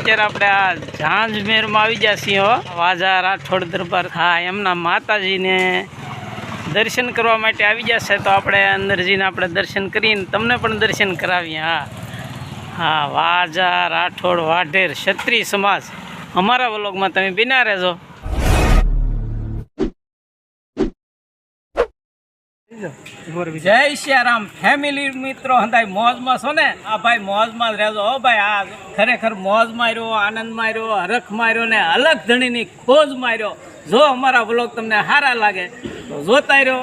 અત્યારે આપણે આ ઝાંઝમેરમાં આવી ગયા છીએ વાજા રાઠોડ દરબાર. હા, એમના માતાજીને દર્શન કરવા માટે આવી જશે. તો આપણે અંદર જઈને આપણે દર્શન કરીને તમને પણ દર્શન કરાવીએ. હા, વાજા રાઠોડ વાઢેર ક્ષત્રિય સમાજ અમારા વ્લોગમાં તમે બિના રહેજો. જય શ્યારામ ફેમિલી મિત્રો, હંધાઈ મોજમાં છો ને? આ ભાઈ મોજમાં જ રહેજો હો ભાઈ. આ ખરેખર મોજ માર્યો, આનંદ માર્યો, હરખ માર્યો ને અલગ ધણીની ખોજ માર્યો. જો અમારા વ્લોગ તમને સારા લાગે તો જોતા રહ્યો.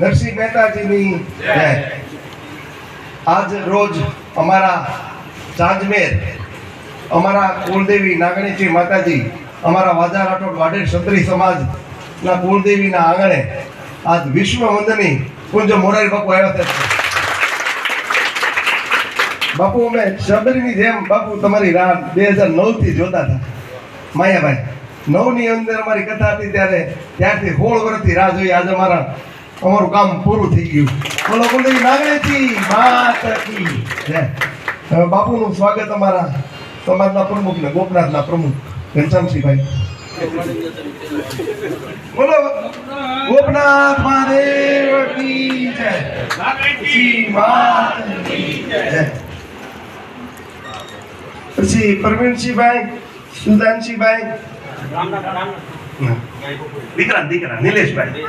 નરસિંહ મહેતાજીની જય. આજ રોજ અમારા ઝાંઝમેર, અમારા કુળદેવી નાગણીજી માતાજી, અમારા વાજા રાઠોડ વાઢેર ક્ષત્રિય સમાજના કુળદેવીના આંગણે આજ વિશ્વ વંદની કુંજ મોરારી બાપુ આવ્યા હતા. બાપુ, અમે શબરીની જેમ બાપુ તમારી રાહ 2009 થી જોતા હતા. માયાભાઈ 9 ની અંદર અમારી કથા હતી ત્યારથી 16 વર્ષથી રાહ જોઈ. આજે અમારું કામ પૂરું થઈ ગયું. બોલો કુળદેવી નાગણીજી માતા કી જય. બાપુનું સ્વાગત અમારા સમાજના પ્રમુખ ને ગોપનાથના પ્રમુખ ઘનશ્યામસિંહભાઈ. બોલો ગોપનાથ મહાદેવ કી જય. નાગણીજી માતા કી જય. પછી પ્રવીણસિંહભાઈ, સુદાનસિંહભાઈ, દીકરા નિલેશભાઈ,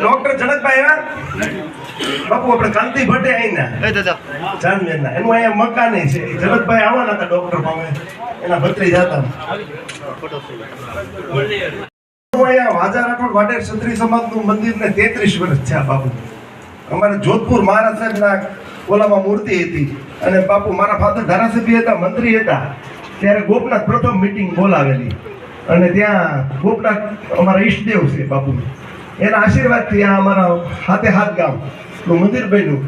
ડોક્ટર જનકભાઈ બાપુ, આપણે કાંતિ ભટ્ટે આવીને જાનવેરના એનું અહીંયા મકાન છે. જનકભાઈ આવવાના હતા ડોક્ટર પાસે, એના ભત્રીજા હતા. અહીંયા વાજા રાઠોડ વાઢેર ક્ષત્રિય સમાજનું મંદિરને 33 વર્ષ થયા બાપુ. અમારે જોધપુર મહારાજ સાહેબના ઓલામાં મૂર્તિ હતી અને બાપુ મારા ફાધર ધારાસભ્ય હતા, મંત્રી હતા. ત્યારે ગોપનાથ પ્રથમ મીટિંગ બોલાવેલી અને ત્યાં ગોપનાથ અમારા ઈષ્ટદેવ છે બાપુ. એના આશીર્વાદથી આ અમારા હાથે હાથ ગામનું મંદિર બન્યું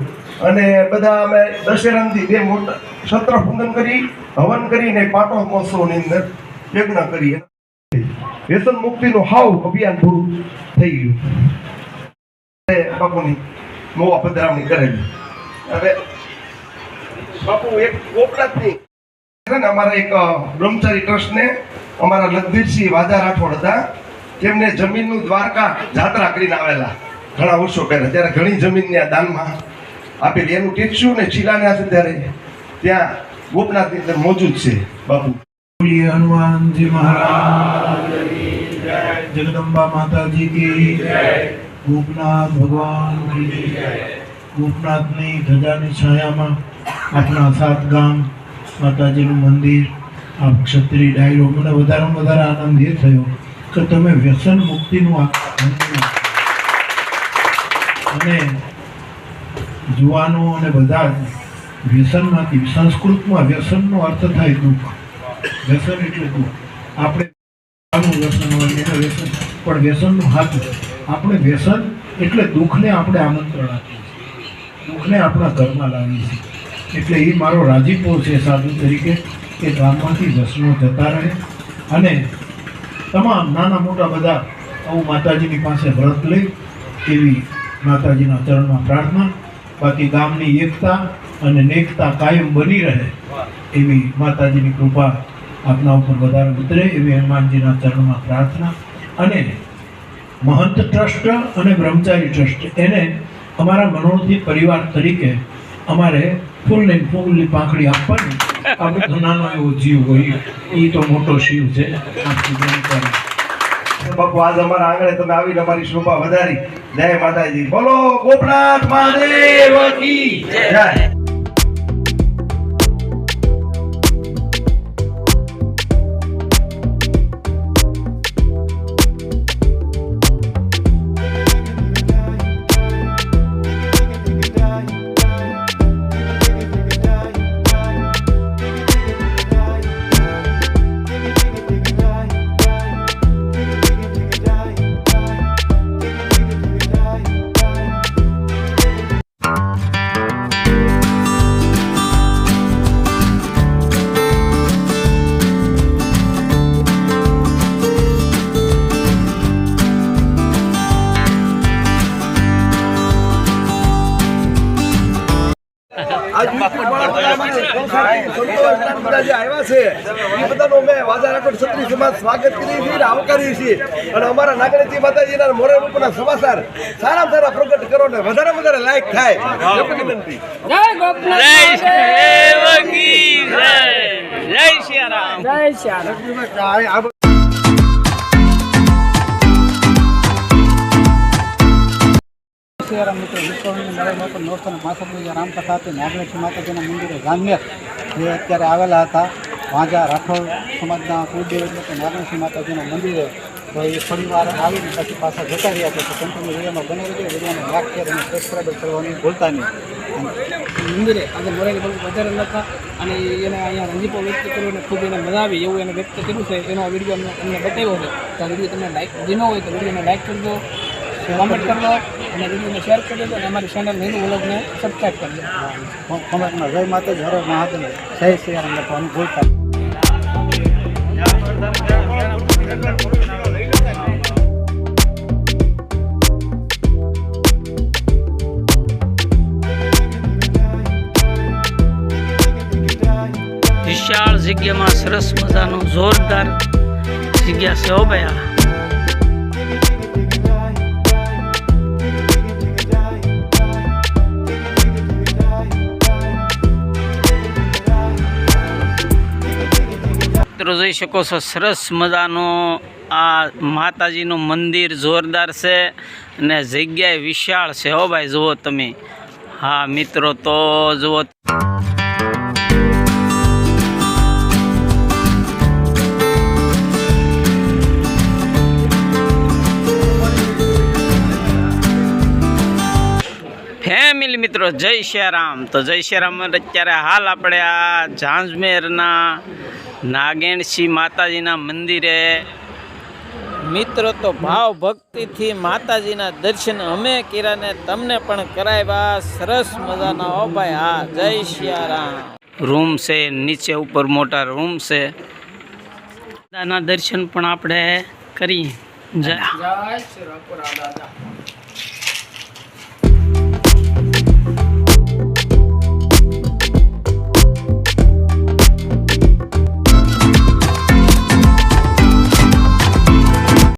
અને બધા અમે દશેરાથી 2 મોટા સત્ર પૂજન કરી, હવન કરીને પાટો મહોત્સવની અંદર યજ્ઞ કરી. વ્યસન મુક્તિનું હાવ અભિયાન પૂરું થઈ ગયું. બાપુની મોવા પધરામણી કરેલી. હવે બાપુ એક ગોપનાથની અમારા એક બ્રહ્મચારી ટ્રસ્ટને અમારા લખધીરસિંહ વાજા રાઠોડ હતા, જેમને જમીનનું દ્વારકા જાત્રા કરીને આવેલા ઘણા વર્ષો પહેલા. ત્યારે ઘણી જમીનને દાનમાં આપેલી. એનું ટીચું ને શિલાન્યાસ ત્યારે ત્યાં ગોપનાથની અંદર મોજૂદ છે બાપુ. હનુમાનજી મહારાજ, જગદંબા માતાજી કી જય. ગોપનાથ ભગવાન કી જય. ગોપનાથની ધજાની છાયામાં આપણા 7 ગામ માતાજીનું મંદિર આ ક્ષત્રિય ડાયરો મને વધારેમાં વધારે આનંદ એ થયો કે તમે વ્યસન મુક્તિનું આ અને જુવાનો અને બધા જ વ્યસનમાંથી સંસ્કૃતમાં વ્યસનનો અર્થ થાય દુઃખ. વ્યસન એટલે દુઃખ. આપણે વ્યસન હોય એને વ્યસન પણ વ્યસનનું હાથું આપણે વ્યસન એટલે દુઃખને આપણે આમંત્રણ આપીએ છીએ, દુઃખને આપણા ઘરમાં લાવીએ છીએ. એટલે એ મારો રાજીપો છે સાધુ તરીકે કે ગામમાંથી વ્યસનો જતા રહે અને તમામ નાના મોટા બધા આવું માતાજીની પાસે વ્રત લઈ એવી માતાજીના ચરણમાં પ્રાર્થના. બાકી ગામની એકતા અને નેકતા કાયમ બની રહે એવી માતાજીની કૃપા આપના ઉપર વધારે ઉતરે એવી હનુમાનજીના ચરણમાં પ્રાર્થના. અને મહંત ટ્રસ્ટ અને બ્રહ્મચારી ટ્રસ્ટ એને અમારા મનોરથી પરિવાર તરીકે અમારે ફૂલની પાંખડી આપવાની. આપણે તો નાનો એવો જીવ હોય એ તો મોટો શિવ છે. બાપુ આજ અમારા આંગણે તમે આવીને અમારી શોભા વધારી. જય માતાજી. બોલો ગોપનાથ મહાદેવ કી જય. સ્વાગત કરીએ છીએ, આવકારીએ છીએ અને અમારા નાગરિક માતાજીના મોરે રૂપના સમાચાર સારામાં સારા પ્રગટ કરો ને વધારે વધારે લાઈક થાય. જય ગોપનાથ દેવકી જય. જય સિયારામ. જય સિયારામ. સિયારામ મિત્રો વિશ્વની નરેન્દ્ર મોકલ નોરસાના માસપુરા રામકથા હતી નાગલક્ષ્મી માતાજીના મંદિરે ગાંધીનગર જે અત્યારે આવેલા હતા વાંજા રાઠોડ સમાજના કુળદેવ એટલે કે નાગલક્ષ્મી માતાજીના મંદિરે. તો એ પરિવાર આવીને પછી પાછા જતા રહ્યા છે. તો કન્ટિન્યુ વિડીયોમાં બની રહેજો. વિડીયોને લાઈક શેર અને સબસ્ક્રાઈબ કરવાની ભૂલતા નહીં. મંદિરે આજે મોરારી બાબુ વધારે હતા અને એને અહીંયા રંજીપો વ્યક્ત કર્યો અને ખૂબ એને મજા આવી એવું એને વ્યક્ત કર્યું છે. એનો વિડીયો અમને બતાવ્યો છે. તો આ વિડીયો તમને લાઈક ન હોય તો વિડીયોને લાઈક કરજો, કોમેન્ટ કરી દો અને વિડીયોને શેર કરી દો અને અમારી ચેનલ હિન્દુ વ્લોગને સબસ્ક્રાઈબ કરી દો. કોમેન્ટમાં જય માતાજી, હર મહાદેવ, જય સિયારામ લખવાનું ભૂલતા. વિશાળ જગ્યામાં સરસ મજાનો જોરદાર જગ્યા છે હો ભાઈ. મિત્રો જોઈ શકો છો સરસ મજાનો આ માતાજીનું મંદિર જોરદાર છે અને જગ્યાએ વિશાળ છે હો ભાઈ. જુઓ તમે. હા મિત્રો તો જુઓ. ફેમિલી મિત્રો જય સિયારામ. તો જય સિયારામ. અત્યારે હાલ આપણે આ ઝાંઝમેરના નાગેણસિંહ માતાજીના મંદિરે મિત્રો તો ભાવ ભક્તિથી માતાજીના દર્શન અમે કર્યા ને તમને પણ કરાવ્યા. સરસ મજાના હો ભાઈ. હા જય સિયારામ. રૂમ છે નીચે ઉપર મોટા રૂમ છે. દાદાના દર્શન પણ આપણે કરી. જય જય શ્રી રામ દાદા.